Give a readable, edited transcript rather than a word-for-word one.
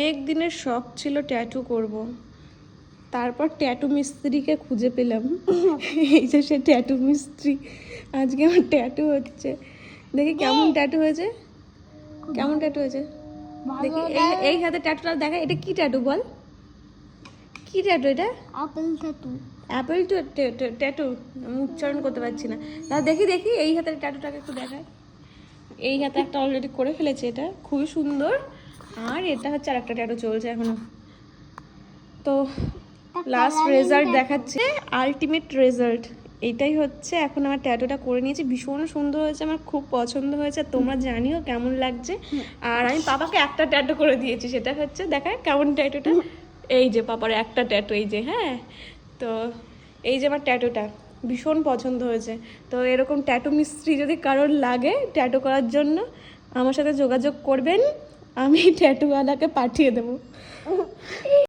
একদিনের শখ ছিল ট্যাটু করব, তারপর ট্যাটু মিস্ত্রিকে খুঁজে পেলাম। এই যে সে ট্যাটু মিস্ত্রি, আজকে আমার ট্যাটু হচ্ছে। দেখি কেমন ট্যাটু হয়েছে, কেমন ট্যাটু হয়েছে দেখি। এই হাতে ট্যাটুটা দেখা, এটা কি ট্যাটু বল, কি ট্যাটু এটা? Apple tattoo. অ্যাপেল ট্যাটু, আমি উচ্চারণ করতে পারছি না। দাদা দেখি দেখি এই হাতের ট্যাটুটাকে একটু দেখায়। এই হাতে একটা অলরেডি করে ফেলেছে, এটা খুবই সুন্দর। আর এটা হচ্ছে আর একটা ট্যাটু চলছে এখনো। তো লাস্ট রেজাল্ট দেখাচ্ছে, আলটিমেট রেজাল্ট এইটাই হচ্ছে। এখন আমার ট্যাটুটা করে নিয়েছি, ভীষণ সুন্দর হয়েছে, আমার খুব পছন্দ হয়েছে। তোমরা জানিও কেমন লাগছে। আর আমি পাপাকে একটা ট্যাটু করে দিয়েছি, সেটা হচ্ছে দেখায় কেমন ট্যাটুটা। এই যে পাপার একটা ট্যাটু, এই যে, হ্যাঁ। তো এই যে আমার ট্যাটুটা ভীষণ পছন্দ হয়েছে। তো এরকম ট্যাটু মিস্ত্রি যদি কারোর লাগে ট্যাটু করার জন্য, আমার সাথে যোগাযোগ করবেন, আমি ট্যাটুওয়ালাকে পাঠিয়ে দেবো।